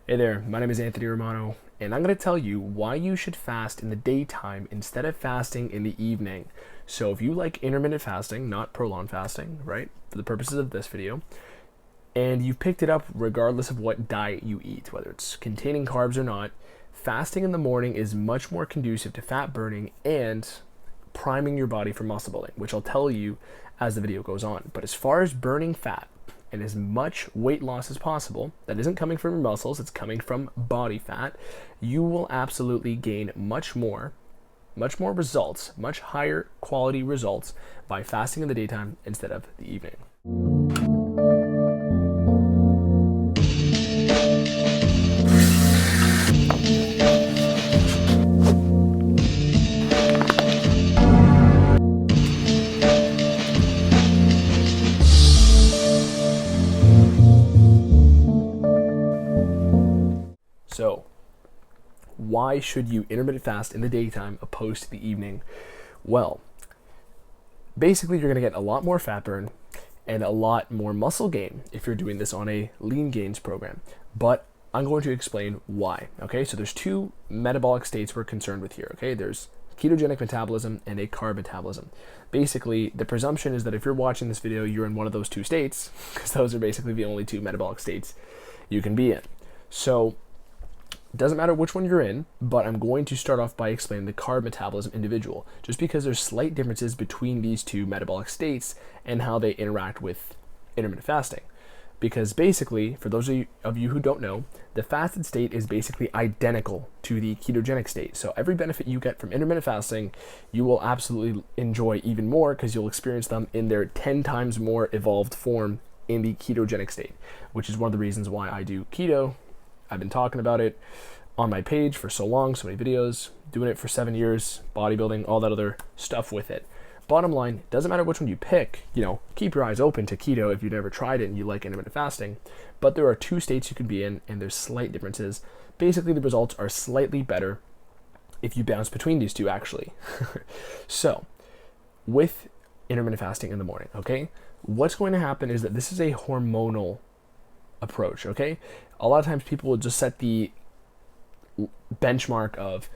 Hey there, my name is Anthony Romano, and I'm going to tell you why you should fast in the daytime instead of fasting in the evening. So if you like intermittent fasting, not prolonged fasting, right, for the purposes of this video, and you've picked it up regardless of what diet you eat, whether it's containing carbs or not, fasting in the morning is much more conducive to fat burning and priming your body for muscle building, which I'll tell you as the video goes on. But as far as burning fat, and as much weight loss as possible that isn't coming from your muscles, it's coming from body fat, you will absolutely gain much more results, much higher quality results by fasting in the daytime instead of the evening. So, why should you intermittent fast in the daytime opposed to the evening? Well, basically you're going to get a lot more fat burn and a lot more muscle gain if you're doing this on a lean gains program. But I'm going to explain why. Okay, so there's two metabolic states we're concerned with here. Okay, there's ketogenic metabolism and a carb metabolism. Basically, the presumption is that if you're watching this video, you're in one of those two states, because those are basically the only two metabolic states you can be in. So it doesn't matter which one you're in, but I'm going to start off by explaining the carb metabolism individual, just because there's slight differences between these two metabolic states and how they interact with intermittent fasting. Because basically, for those of you who don't know, the fasted state is basically identical to the ketogenic state. So every benefit you get from intermittent fasting, you will absolutely enjoy even more because you'll experience them in their 10 times more evolved form in the ketogenic state, which is one of the reasons why I do keto. I've been talking about it on my page for so long, so many videos, doing it for 7 years, bodybuilding, all that other stuff with it. Bottom line, doesn't matter which one you pick, keep your eyes open to keto if you've never tried it and you like intermittent fasting, but there are two states you can be in and there's slight differences. Basically, the results are slightly better if you bounce between these two actually. So, with intermittent fasting in the morning, okay, what's going to happen is that this is a hormonal approach, okay? A lot of times people will just set the benchmark of,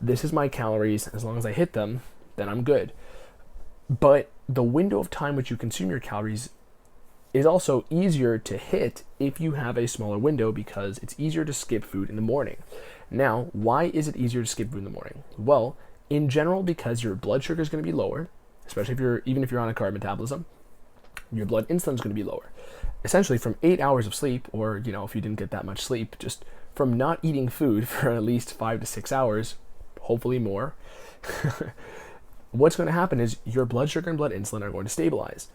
this is my calories, as long as I hit them, then I'm good. But the window of time which you consume your calories is also easier to hit if you have a smaller window because it's easier to skip food in the morning. Now, why is it easier to skip food in the morning? Well, in general, because your blood sugar is going to be lower, especially if you're on a carb metabolism, your blood insulin is going to be lower. Essentially from 8 hours of sleep, or if you didn't get that much sleep, just from not eating food for at least 5 to 6 hours, hopefully more, what's going to happen is your blood sugar and blood insulin are going to stabilize.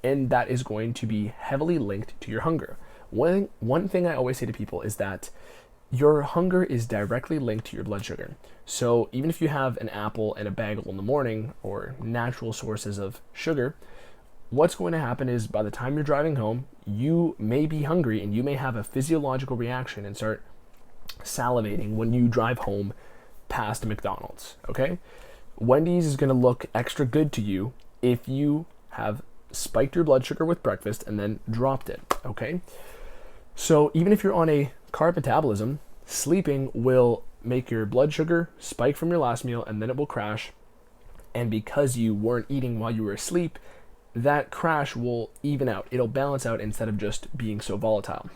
And that is going to be heavily linked to your hunger. One thing I always say to people is that your hunger is directly linked to your blood sugar. So even if you have an apple and a bagel in the morning, or natural sources of sugar, what's going to happen is by the time you're driving home, you may be hungry and you may have a physiological reaction and start salivating when you drive home past McDonald's, okay? Wendy's is going to look extra good to you if you have spiked your blood sugar with breakfast and then dropped it, okay? So even if you're on a carb metabolism, sleeping will make your blood sugar spike from your last meal and then it will crash. And because you weren't eating while you were asleep, that crash will even out. It'll balance out instead of just being so volatile.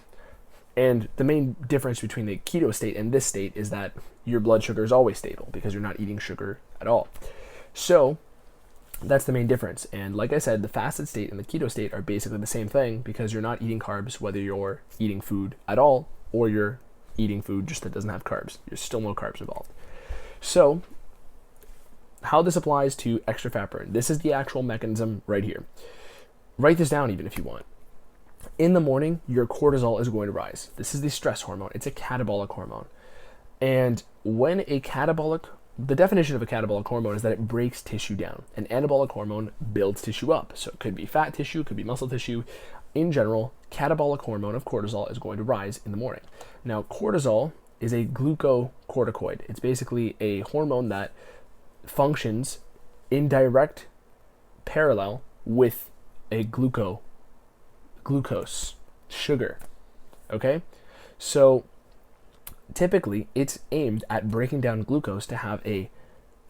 And the main difference between the keto state and this state is that your blood sugar is always stable because you're not eating sugar at all. So that's the main difference. And like I said, the fasted state and the keto state are basically the same thing because you're not eating carbs whether you're eating food at all or you're eating food just that doesn't have carbs. There's still no carbs involved. So how this applies to extra fat burn. This is the actual mechanism right here. Write this down even if you want. In the morning, your cortisol is going to rise. This is the stress hormone. It's a catabolic hormone. And when the definition of a catabolic hormone is that it breaks tissue down. An anabolic hormone builds tissue up. So it could be fat tissue, it could be muscle tissue. In general, catabolic hormone of cortisol is going to rise in the morning. Now, cortisol is a glucocorticoid. It's basically a hormone that functions in direct parallel with a glucose sugar. Okay, so typically it's aimed at breaking down glucose to have a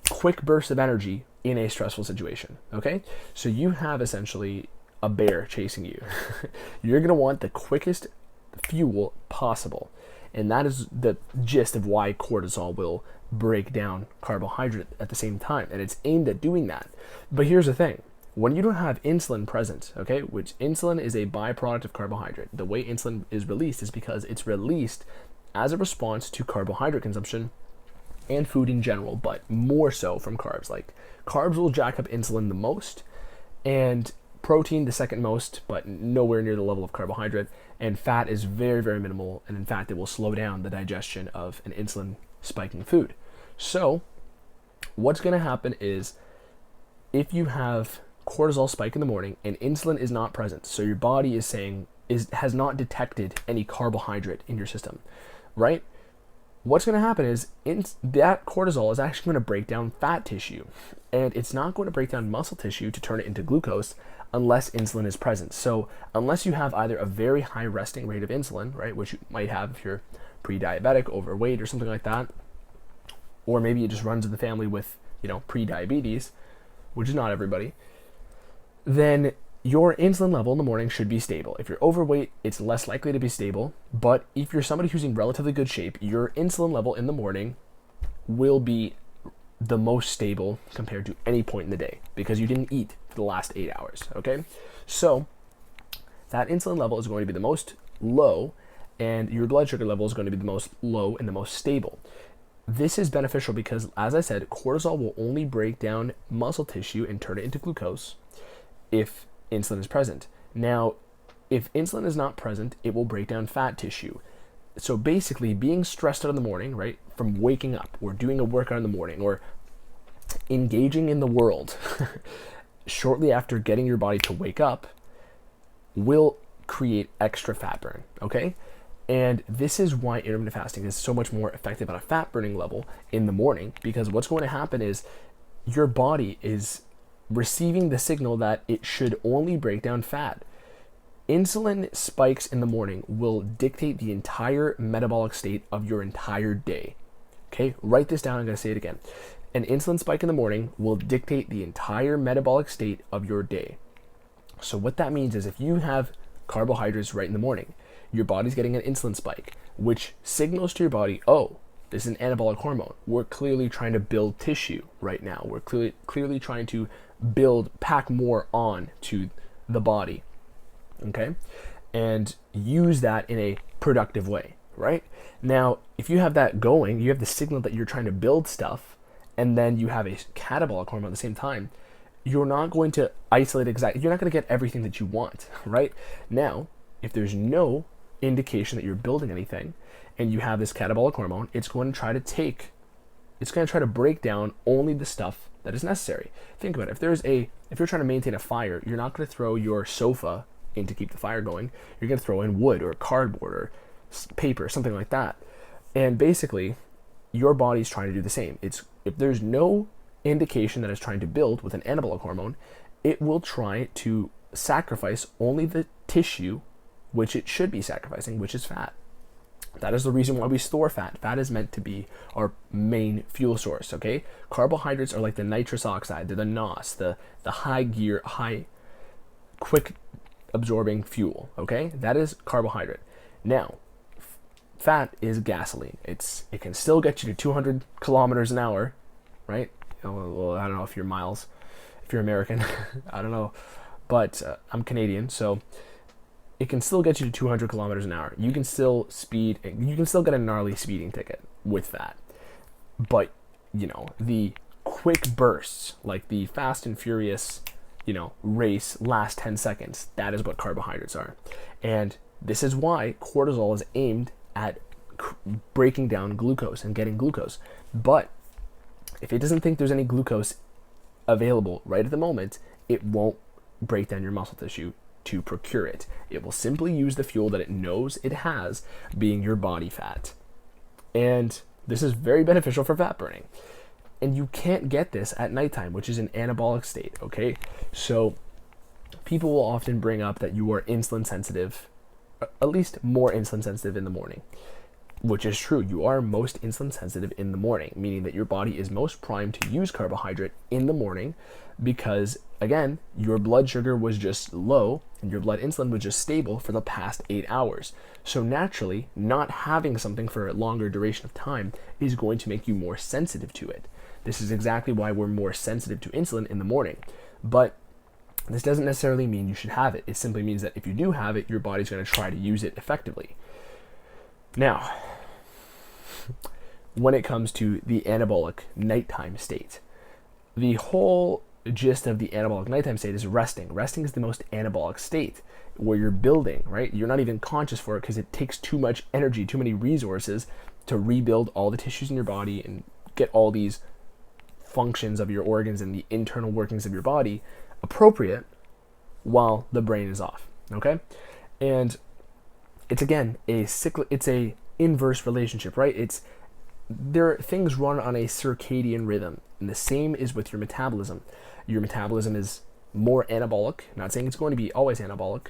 quick burst of energy in a stressful situation. Okay, so you have essentially a bear chasing you. You're going to want the quickest fuel possible, and that is the gist of why cortisol will break down carbohydrate at the same time, and it's aimed at doing that. But here's the thing: when you don't have insulin present, okay, which insulin is a byproduct of carbohydrate, the way insulin is released is because it's released as a response to carbohydrate consumption and food in general, but more so from carbs. Like, carbs will jack up insulin the most, and protein the second most, but nowhere near the level of carbohydrate, and fat is very, very minimal, and in fact it will slow down the digestion of an insulin spiking food. So what's going to happen is, if you have cortisol spike in the morning and insulin is not present, so your body is saying has not detected any carbohydrate in your system, right? What's going to happen is that cortisol is actually going to break down fat tissue, and it's not going to break down muscle tissue to turn it into glucose unless insulin is present. So unless you have either a very high resting rate of insulin, right, which you might have if you're pre-diabetic, overweight, or something like that, or maybe it just runs in the family with, pre-diabetes, which is not everybody, then your insulin level in the morning should be stable. If you're overweight, it's less likely to be stable, but if you're somebody who's in relatively good shape, your insulin level in the morning will be the most stable compared to any point in the day, because you didn't eat for the last 8 hours, okay? So that insulin level is going to be the most low, and your blood sugar level is going to be the most low and the most stable. This is beneficial because, as I said, cortisol will only break down muscle tissue and turn it into glucose if insulin is present. Now, if insulin is not present, it will break down fat tissue. So basically, being stressed out in the morning, right, from waking up or doing a workout in the morning or engaging in the world shortly after getting your body to wake up will create extra fat burn, okay? And this is why intermittent fasting is so much more effective at a fat burning level in the morning, because what's going to happen is your body is receiving the signal that it should only break down fat. Insulin spikes in the morning will dictate the entire metabolic state of your entire day. Okay, write this down. I'm going to say it again. An insulin spike in the morning will dictate the entire metabolic state of your day. So what that means is, if you have carbohydrates right in the morning, your body's getting an insulin spike, which signals to your body, oh, this is an anabolic hormone. We're clearly trying to build tissue right now. We're clearly trying to pack more on to the body, okay? And use that in a productive way, right? Now, if you have that going, you have the signal that you're trying to build stuff, and then you have a catabolic hormone at the same time, you're not going to isolate you're not going to get everything that you want, right? Now, if there's no indication that you're building anything, and you have this catabolic hormone, it's going to try to break down only the stuff that is necessary. Think about it. If you're trying to maintain a fire, you're not going to throw your sofa in to keep the fire going. You're going to throw in wood or cardboard or paper, something like that. And basically, your body's trying to do the same. If there's no indication that it's trying to build with an anabolic hormone, it will try to sacrifice only the tissue which it should be sacrificing, which is fat. That is the reason why we store fat. Fat is meant to be our main fuel source, okay? Carbohydrates are like the nitrous oxide, they're the NOS, the high quick absorbing fuel, okay? That is carbohydrate. Now, fat is gasoline. It can still get you to 200 kilometers an hour, right? Well, I don't know if you're American, I don't know, but I'm Canadian, so it can still get you to 200 kilometers an hour. You can still get a gnarly speeding ticket with that. But, the quick bursts, like the Fast and Furious, race last 10 seconds, that is what carbohydrates are. And this is why cortisol is aimed at breaking down glucose and getting glucose. But if it doesn't think there's any glucose available right at the moment, it won't break down your muscle tissue to procure it. It will simply use the fuel that it knows it has, being your body fat. And this is very beneficial for fat burning. And you can't get this at nighttime, which is an anabolic state, okay? So people will often bring up that you are insulin sensitive, at least more insulin sensitive in the morning. which is true. You are most insulin sensitive in the morning, meaning that your body is most primed to use carbohydrate in the morning because, again, your blood sugar was just low and your blood insulin was just stable for the past 8 hours. So naturally, not having something for a longer duration of time is going to make you more sensitive to it. This is exactly why we're more sensitive to insulin in the morning. But this doesn't necessarily mean you should have it. It simply means that if you do have it, your body's going to try to use it effectively. Now, when it comes to the anabolic nighttime state, the whole gist of the anabolic nighttime state is resting. Resting is the most anabolic state where you're building, right? You're not even conscious for it because it takes too much energy, too many resources to rebuild all the tissues in your body and get all these functions of your organs and the internal workings of your body appropriate while the brain is off, okay? And it's again it's a inverse relationship, right? Things run on a circadian rhythm, and the same is with your metabolism. Your metabolism is more anabolic. Not saying it's going to be always anabolic,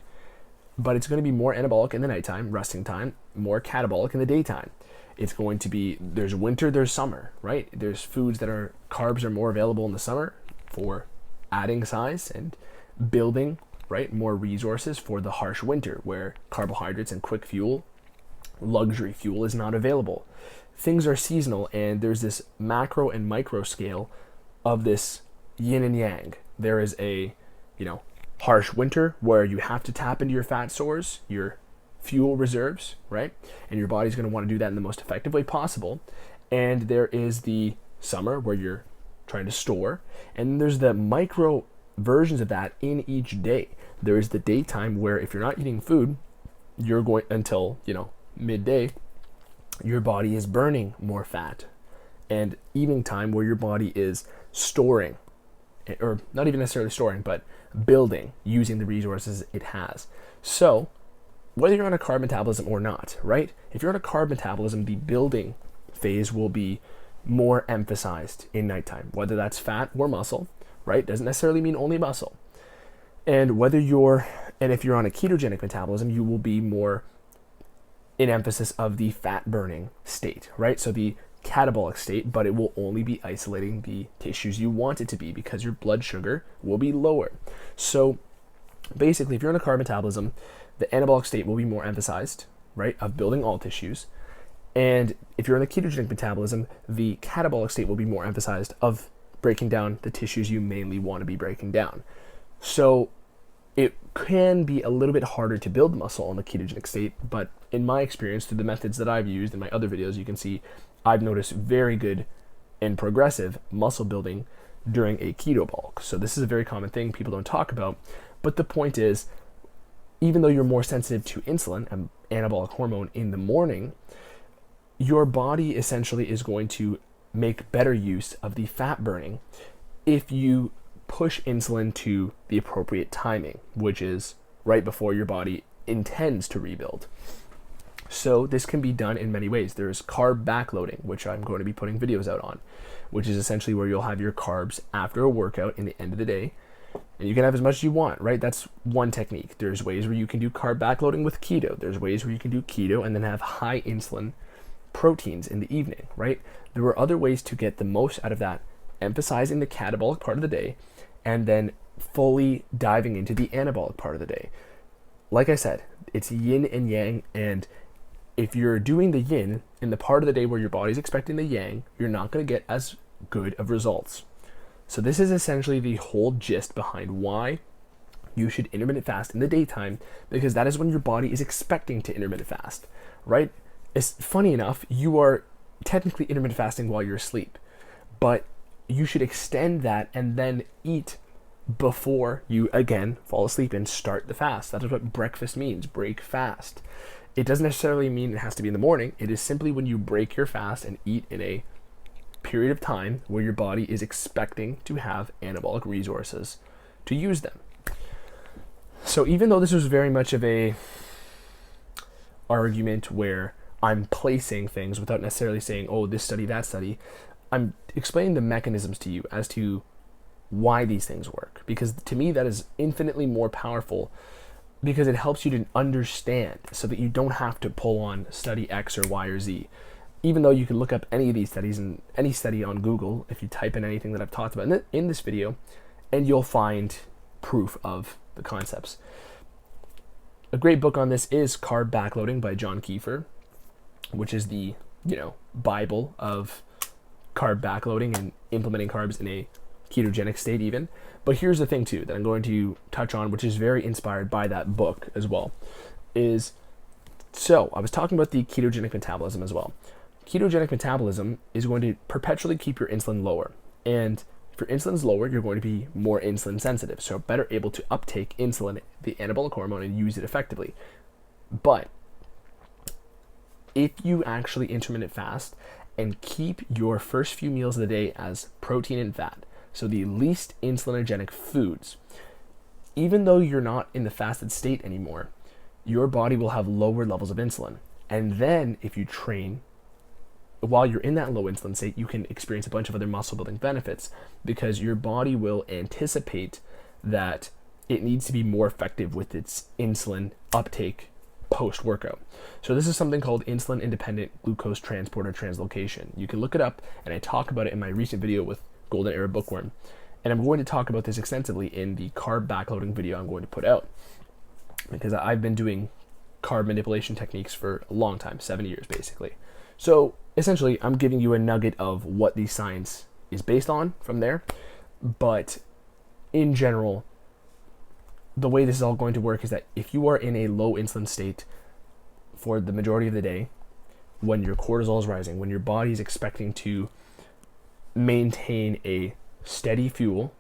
but it's going to be more anabolic in the nighttime, resting time, more catabolic in the daytime. It's going to be, there's winter, there's summer, right? There's foods carbs are more available in the summer for adding size and building, right? More resources for the harsh winter where carbohydrates and quick fuel, luxury fuel is not available. Things are seasonal, and there's this macro and micro scale of this yin and yang. There is a, harsh winter where you have to tap into your fat stores, your fuel reserves, right? And your body's going to want to do that in the most effective way possible. And there is the summer where you're trying to store, and there's the micro versions of that in each day. There is the daytime where if you're not eating food, you're going until, midday, your body is burning more fat. And evening time where your body is storing, or not even necessarily storing, but building using the resources it has. So whether you're on a carb metabolism or not, right? If you're on a carb metabolism, the building phase will be more emphasized in nighttime, whether that's fat or muscle, right? Doesn't necessarily mean only muscle. And if you're on a ketogenic metabolism, you will be more in emphasis of the fat burning state, right? So the catabolic state, but it will only be isolating the tissues you want it to be because your blood sugar will be lower. So basically, if you're in a carb metabolism, the anabolic state will be more emphasized, right, of building all tissues. And if you're in the ketogenic metabolism, the catabolic state will be more emphasized of breaking down the tissues you mainly want to be breaking down. So it can be a little bit harder to build muscle in the ketogenic state, but in my experience, through the methods that I've used in my other videos, you can see I've noticed very good and progressive muscle building during a keto bulk. So this is a very common thing people don't talk about, but the point is, even though you're more sensitive to insulin, an anabolic hormone, in the morning, your body essentially is going to make better use of the fat burning if you push insulin to the appropriate timing, which is right before your body intends to rebuild. So this can be done in many ways. There's carb backloading, which I'm going to be putting videos out on, which is essentially where you'll have your carbs after a workout in the end of the day, and you can have as much as you want, right? That's one technique. There's ways where you can do carb backloading with keto. There's ways where you can do keto and then have high insulin proteins in the evening, right? There are other ways to get the most out of that, emphasizing the catabolic part of the day and then fully diving into the anabolic part of the day. Like I said, it's yin and yang, and if you're doing the yin in the part of the day where your body's expecting the yang, you're not going to get as good of results. So this is essentially the whole gist behind why you should intermittent fast in the daytime, because that is when your body is expecting to intermittent fast, right? It's funny enough, you are technically intermittent fasting while you're asleep, but you should extend that and then eat before you again fall asleep and start the fast. That is what breakfast means, break fast. It doesn't necessarily mean it has to be in the morning. It is simply when you break your fast and eat in a period of time where your body is expecting to have anabolic resources to use them. So even though this was very much of a argument where I'm placing things without necessarily saying, oh, this study, that study, I'm explaining the mechanisms to you as to why these things work, because to me that is infinitely more powerful because it helps you to understand so that you don't have to pull on study X or Y or Z. Even though you can look up any of these studies and any study on Google, if you type in anything that I've talked about in this video, and you'll find proof of the concepts. A great book on this is Carb Backloading by John Kiefer, which is the, Bible of carb backloading and implementing carbs in a ketogenic state even. But here's the thing too that I'm going to touch on, which is very inspired by that book as well, so I was talking about the ketogenic metabolism as well. Ketogenic metabolism is going to perpetually keep your insulin lower. And if your insulin's lower, you're going to be more insulin sensitive, so better able to uptake insulin, the anabolic hormone, and use it effectively. But if you actually intermittent fast and keep your first few meals of the day as protein and fat, so the least insulinogenic foods, even though you're not in the fasted state anymore, your body will have lower levels of insulin. And then if you train, while you're in that low insulin state, you can experience a bunch of other muscle building benefits because your body will anticipate that it needs to be more effective with its insulin uptake post-workout. So this is something called insulin independent glucose transporter translocation. You can look it up, and I talk about it in my recent video with Golden Era Bookworm. And I'm going to talk about this extensively in the carb backloading video I'm going to put out, because I've been doing carb manipulation techniques for a long time, 7 years basically. So essentially, I'm giving you a nugget of what the science is based on from there. But in general, the way this is all going to work is that if you are in a low insulin state for the majority of the day, when your cortisol is rising, when your body is expecting to maintain a steady fuel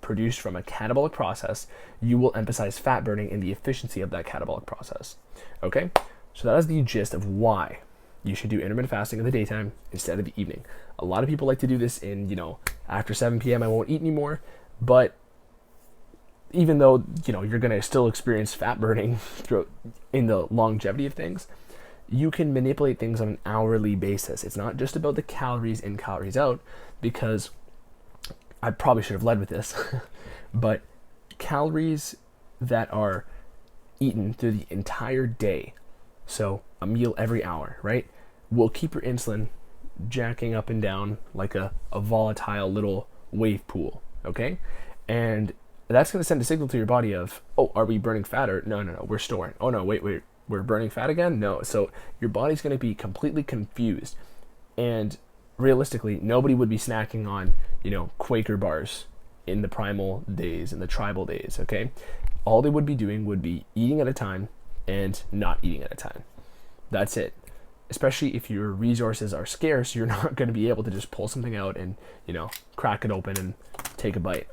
produced from a catabolic process, you will emphasize fat burning and the efficiency of that catabolic process. Okay? So that is the gist of why you should do intermittent fasting in the daytime instead of the evening. A lot of people like to do this in, after 7 p.m. I won't eat anymore, but even though, you're going to still experience fat burning throughout in the longevity of things, you can manipulate things on an hourly basis. It's not just about the calories in, calories out, because I probably should have led with this, but calories that are eaten through the entire day, so a meal every hour, right, will keep your insulin jacking up and down like a volatile little wave pool, okay? And that's going to send a signal to your body of, oh, are we burning fat? Or no, we're storing. Oh no, wait, we're burning fat again? No. So your body's going to be completely confused. And realistically, nobody would be snacking on, Quaker bars in the primal days, in the tribal days, okay? All they would be doing would be eating at a time and not eating at a time. That's it. Especially if your resources are scarce, you're not going to be able to just pull something out and, crack it open and take a bite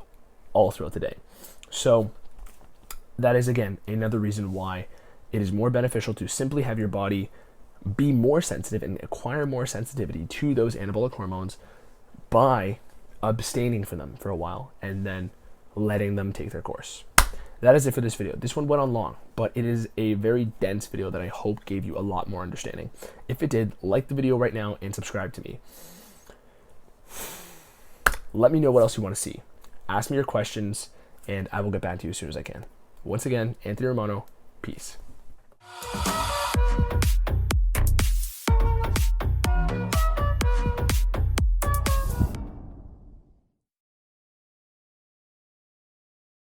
all throughout the day. So that is, again, another reason why it is more beneficial to simply have your body be more sensitive and acquire more sensitivity to those anabolic hormones by abstaining from them for a while and then letting them take their course. That is it for this video. This one went on long, but it is a very dense video that I hope gave you a lot more understanding. If it did, like the video right now and subscribe to me. Let me know what else you want to see. Ask me your questions, and I will get back to you as soon as I can. Once again, Anthony Romano, peace.